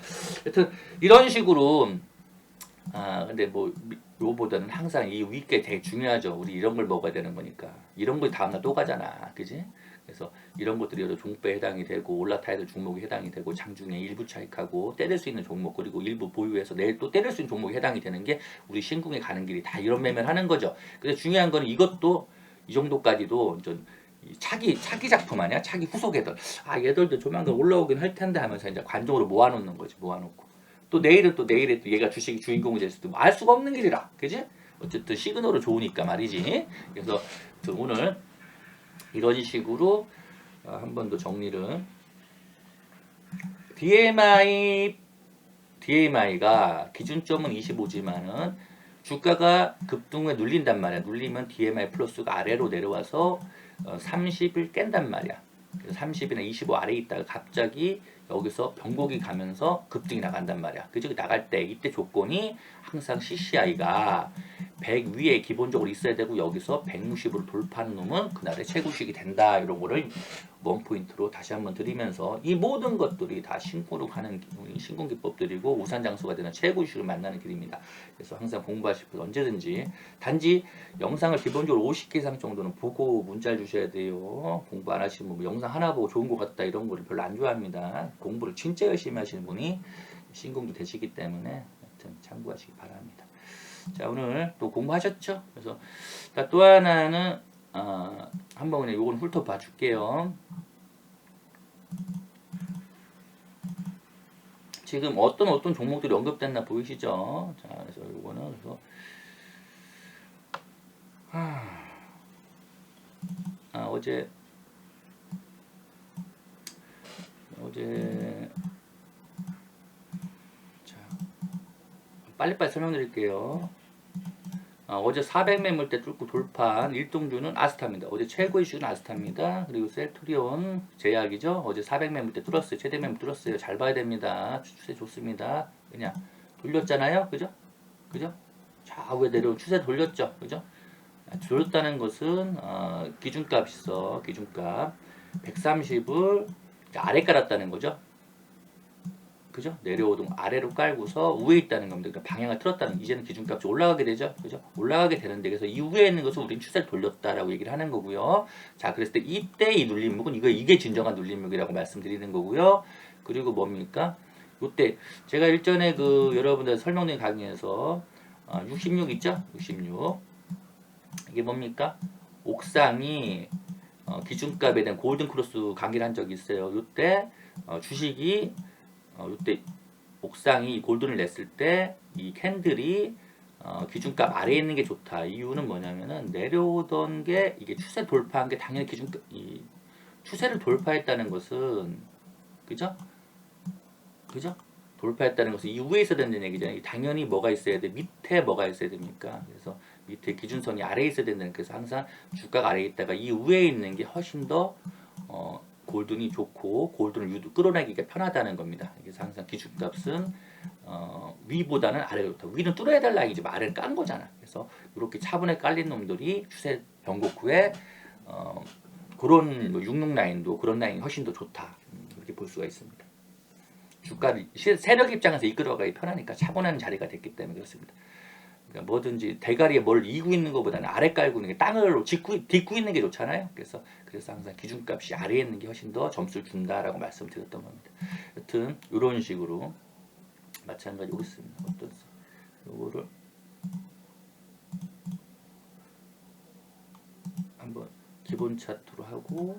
하여튼, 이런 식으로, 근데 뭐 요보다는 항상 이 윗게 되게 중요하죠. 우리 이런 걸 먹어야 되는 거니까. 이런 거 다음날 또 가잖아. 그지? 그래서 이런 것들이 종배에 해당이 되고 올라타야 될 종목에 해당이 되고 장중에 일부 차익하고 때릴 수 있는 종목 그리고 일부 보유해서 내일 또 때릴 수 있는 종목에 해당이 되는 게 우리 신궁에 가는 길이 다 이런 매매를 하는 거죠. 근데 중요한 거는 이것도 이 정도까지도 좀 차기 작품 아니야? 차기 후속 애들. 얘들도 조만간 올라오긴 할 텐데 하면서 이제 관종으로 모아놓는 거지. 모아놓고. 또 내일에 또 얘가 주식이 주인공이 될 수도 알 수가 없는 길이라 그지? 어쨌든 시그널은 좋으니까 말이지. 그래서 오늘 이런 식으로 한 번 더 정리를 DMI가 기준점은 25지만은 주가가 급등후에 눌린단 말이야. 눌리면 DMI 플러스가 아래로 내려와서 30을 깬단 말이야. 30이나 25 아래에 있다가 갑자기 여기서 변곡이 가면서 급등이 나간단 말이야. 그죠? 나갈 때 이때 조건이 항상 CCI가 100 위에 기본적으로 있어야 되고 여기서 160으로 돌파하는 놈은 그날의 최고식이 된다. 이런 거를 원포인트로 다시 한번 드리면서 이 모든 것들이 다 신고로 가는 신공기법들이고 우산장수가 되는 최고식을 만나는 길입니다. 그래서 항상 공부하실 분 언제든지 단지 영상을 기본적으로 50개 이상 정도는 보고 문자를 주셔야 돼요. 공부 안 하시는 분 영상 하나 보고 좋은 것 같다 이런 거를 별로 안 좋아합니다. 공부를 진짜 열심히 하시는 분이 신공도 되시기 때문에 하여튼 참고하시기 바랍니다. 자 오늘 또 공부하셨죠? 그래서 또 하나는 한번 그냥 요건 훑어봐 줄게요. 지금 어떤 종목들이 언급됐나 보이시죠? 자 그래서 요거는 그래서 어제 자 빨리빨리 설명드릴게요. 어제 400 매물대 뚫고 돌파한 일동주는 아스타입니다. 어제 최고의 주는 아스타입니다. 그리고 셀트리온 제약이죠. 어제 400 매물대 뚫었어요. 최대 매물 뚫었어요. 잘 봐야 됩니다. 추세 좋습니다. 그냥 돌렸잖아요. 그죠? 그죠? 좌우에 내려온 추세 돌렸죠. 그죠? 돌렸다는 것은 기준값 있어. 기준값 130을 아래 깔았다는 거죠. 그죠? 내려오던 아래로 깔고서 위에 있다는 겁니다. 그러니까 방향을 틀었다는 이제는 기준값이 올라가게 되죠. 그죠? 올라가게 되는데 그래서 이 위에 있는 것을 우리는 추세를 돌렸다라고 얘기를 하는 거고요. 자, 그랬을 때 이때 이 눌림목은 이게 진정한 눌림목이라고 말씀드리는 거고요. 그리고 뭡니까? 이때 제가 일전에 여러분들 설명드린 강의에서 66 있죠? 66 이게 뭡니까? 옥상이 기준값에 대한 골든 크로스 강의를 한 적이 있어요. 이때 주식이 이때 옥상이 골든을 냈을 때 이 캔들이 기준값 아래에 있는 게 좋다. 이유는 뭐냐면은 내려오던 게 이게 추세 돌파한 게 당연히 기준값 추세를 돌파했다는 것은 그죠? 그죠? 돌파했다는 것은 이 위에 있어야 된다는 얘기잖아요. 당연히 뭐가 있어야 돼? 밑에 뭐가 있어야 됩니까? 그래서 밑에 기준선이 아래에 있어야 된다는 그래서 항상 주가가 아래에 있다가 이 위에 있는 게 훨씬 더 골든이 좋고 골든을 끌어내기가 편하다는 겁니다. 그래서 항상 기준값은 위보다는 아래로 좋다. 위는 뚫어야 될 라인이지 아래는 깐 거잖아. 그래서 이렇게 차분하게 깔린 놈들이 추세 변곡 후에 그런 뭐 66 라인도 그런 라인이 훨씬 더 좋다. 그렇게 볼 수가 있습니다. 주가를 세력 입장에서 이끌어가기 편하니까 차분한 자리가 됐기 때문에 그렇습니다. 그러니까 뭐든지 대가리에 뭘 이고 있는 것보다는 아래 깔고 있는 게 땅을 딛고 있는 게 좋잖아요. 그래서 항상 기준값이 아래에 있는 게 훨씬 더 점수를 준다라고 말씀드렸던 겁니다. 여튼 이런 식으로 마찬가지로 있습니다. 어떻습니까? 요거를 한번 기본 차트로 하고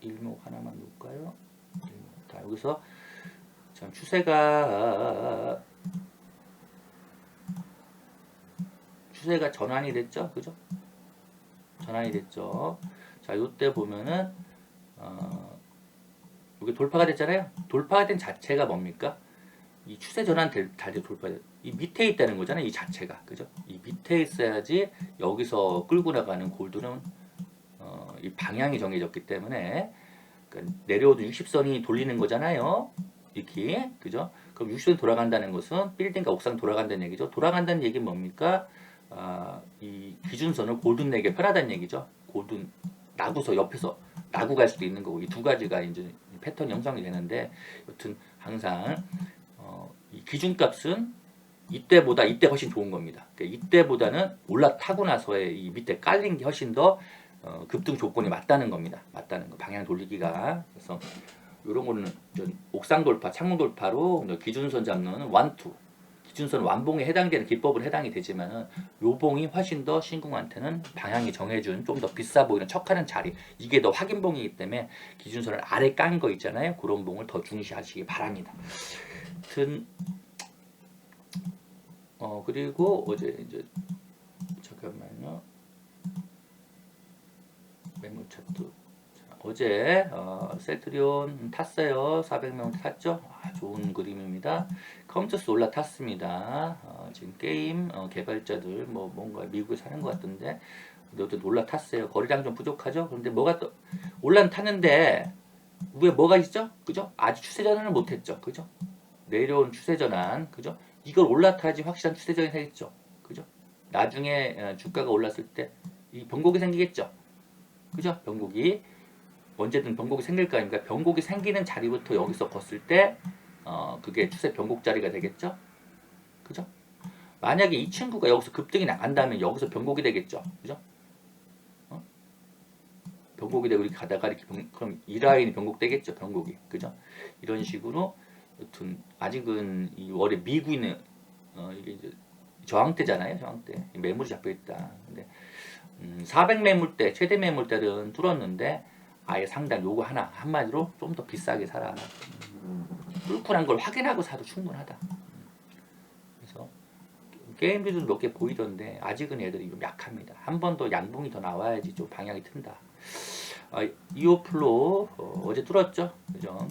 일목 하나만 놓을까요? 자, 여기서 참 추세가 전환이 됐죠, 그죠? 전환이 됐죠. 자, 요때 보면은 이게 돌파가 됐잖아요. 돌파가 된 자체가 뭡니까? 이 추세 전환 달때 돌파돼. 이 밑에 있다는 거잖아요. 이 자체가, 그죠? 이 밑에 있어야지 여기서 끌고 나가는 골드는 이 방향이 정해졌기 때문에 그러니까 내려오던 60선이 돌리는 거잖아요. 이렇게, 그죠? 그럼 60선이 돌아간다는 것은 빌딩과 옥상 돌아간다는 얘기죠. 돌아간다는 얘기는 뭡니까? 이 기준선을 골든 내게 편하다는 얘기죠. 골든 나구서 옆에서 나구 갈 수도 있는 거고 이 두 가지가 이제 패턴 형성이 되는데 여튼 항상 이 기준값은 이때보다 이때 훨씬 좋은 겁니다. 그러니까 이때보다는 올라타고 나서의 이 밑에 깔린 게 훨씬 더 급등 조건이 맞다는 겁니다. 맞다는 거 방향 돌리기가. 그래서 이런 거는 옥상 돌파, 창문 돌파로 기준선 잡는 완투 기준선 완봉에 해당되는 기법은 해당이 되지만은 요봉이 훨씬 더 신궁한테는 방향이 정해준 좀 더 비싸 보이는 척하는 자리 이게 더 확인봉이기 때문에 기준선을 아래 깐 거 있잖아요. 그런 봉을 더 중시하시기 바랍니다. 하여튼 그리고 어제 이제 잠깐만요. 매물 차트 어제 셀트리온 탔어요. 400명 탔죠. 좋은 그림입니다. 컴투스 올라탔습니다. 지금 게임 개발자들 뭐 뭔가 미국에 사는 것 같던데 너도 올라탔어요. 거래량 좀 부족하죠. 그런데 뭐가 또 올라탔는데 위에 뭐가 있죠? 그죠? 아직 추세 전환을 못했죠. 그죠? 내려온 추세 전환, 그죠? 이걸 올라타야지 확실한 추세 전환이 되겠죠. 그죠? 나중에 주가가 올랐을 때 이 변곡이 생기겠죠. 그죠? 변곡이 언제든 변곡이 생길 거 아닙니까? 변곡이 생기는 자리부터 여기서 걷을 때 그게 추세 변곡 자리가 되겠죠? 그죠? 만약에 이 친구가 여기서 급등이 나간다면 여기서 변곡이 되겠죠? 그죠? 변곡이 되고 이렇게 가다가 이렇게 그럼 이 라인이 변곡되겠죠? 변곡이. 그죠? 이런 식으로 여튼 아직은 이 월에 미국인은 이게 이제 저항대잖아요. 저항대. 매물이 잡혀 있다. 근데 400 매물대, 최대 매물대는 뚫었는데 아예 상단 요거 하나 한마디로 좀 더 비싸게 사라. 뚫고 난 걸 확인하고 사도 충분하다. 그래서 게임들도 몇 개 보이던데 아직은 애들이 좀 약합니다. 한 번 더 양봉이 더 나와야지 좀 방향이 튼다. 이오플로 어제 뚫었죠, 그죠?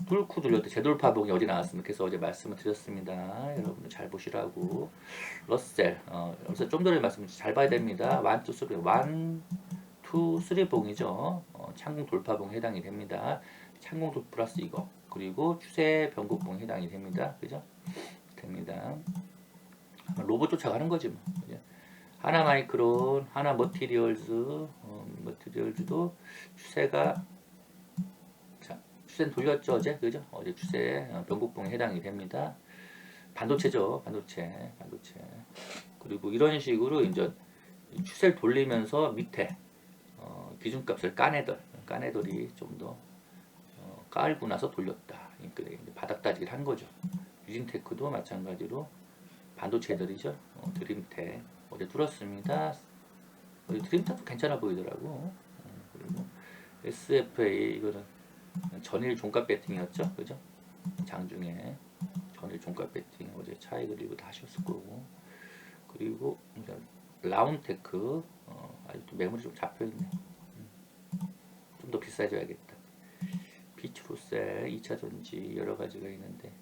뚫고 들렸대 재돌파봉이 어제 나왔습니다. 그래서 어제 말씀을 드렸습니다. 여러분들 잘 보시라고. 러셀, 여기서 좀 전에 말씀 잘 봐야 됩니다. 1, 2, 3, 1, 2, 3 봉이죠. 창공 돌파봉 해당이 됩니다. 창공 돌 플러스 이거 그리고 추세 변곡봉 해당이 됩니다. 그죠? 됩니다. 로봇 쫓아가는 거지 뭐. 그죠? 하나 마이크론, 하나 머티리얼즈, 머티리얼즈도 추세가 추세는 돌렸죠 어제 그죠? 어제 추세 변곡봉에 해당이 됩니다. 반도체죠 반도체. 그리고 이런 식으로 이제 추세를 돌리면서 밑에 기준값을 깐 애들이 좀 더 깔고 나서 돌렸다. 그러니까 바닥 따지기를 한 거죠. 유진테크도 마찬가지로 반도체들이죠. 드림텍 어제 뚫었습니다. 드림텍도 괜찮아 보이더라고. 그리고 SFA 이거는 전일 종가 배팅이었죠, 그죠? 장중에 전일 종가 배팅 어제 차익을 이고 다 하셨을 거고. 그리고 라운테크 아직도 매물이 좀 잡혀 있네. 좀 더 비싸져야겠다. 비트로셀 2차 전지 여러 가지가 있는데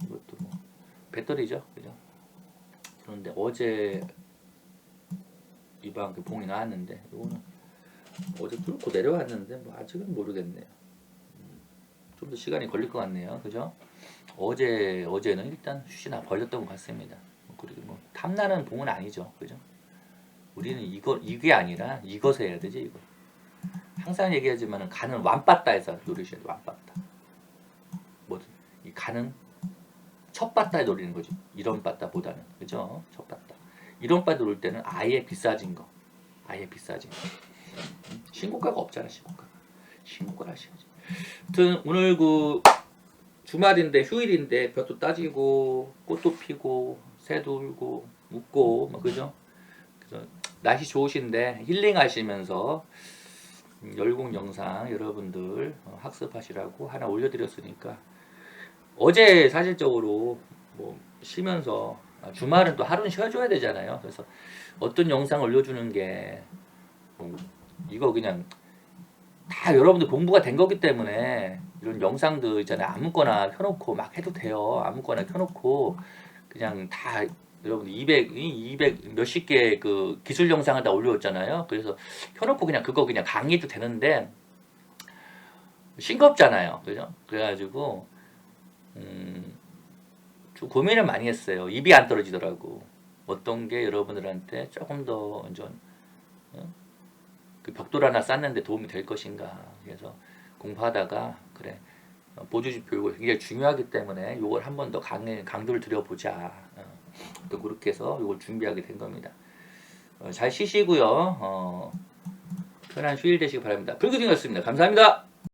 이것도 뭐 배터리죠, 그죠? 그런데 어제 이방 그 봉이 나왔는데 이거는 어제 뚫고 내려왔는데 뭐 아직은 모르겠네요. 좀 더 시간이 걸릴 것 같네요, 그죠? 어제는 일단 수시나 벌렸던 것 같습니다. 그리고 뭐 탐나는 봉은 아니죠, 그죠? 우리는 이게 아니라 이것을 해야 되지. 이거 항상 얘기하지만은 간은 완빠따에서 노리셔야 돼. 완빠따. 뭐든 이 간은 첫 빠따에 노리는 거지. 이런 빠따보다는, 그죠? 첫 빠따. 이런 빠따 노릴 때는 아예 비싸진 거, 아예 비싸진 거. 신고가가 없잖아, 신고가. 신고가 하셔야지. 아무튼 오늘 그 주말인데 휴일인데 볕도 따지고 꽃도 피고 새도 울고 웃고 뭐 그죠? 그래서 날씨 좋으신데 힐링하시면서 열공 영상 여러분들 학습하시라고 하나 올려드렸으니까 어제 사실적으로 뭐 쉬면서 주말은 또 하루는 쉬어줘야 되잖아요. 그래서 어떤 영상 올려주는 게 이거 그냥 다 여러분들 공부가 된 거기 때문에 이런 영상들 있잖아요. 아무거나 켜놓고 막 해도 돼요. 아무거나 켜놓고 그냥 다 여러분들 200 몇십 개 그 기술 영상을 다 올려왔잖아요. 그래서 켜놓고 그냥 그거 그냥 강의도 되는데 싱겁잖아요. 그죠? 그래가지고 좀 고민을 많이 했어요. 입이 안 떨어지더라고. 어떤 게 여러분들한테 조금 더 완전 그 벽돌 하나 쌓는데 도움이 될 것인가. 그래서 공부하다가 그래 보조지표 이거 굉장히 중요하기 때문에 이걸 한 번 더 강도를 들여보자. 또 그렇게 해서 이걸 준비하게 된 겁니다. 잘 쉬시고요. 편한 휴일 되시기 바랍니다. 불구중이었습니다. 감사합니다.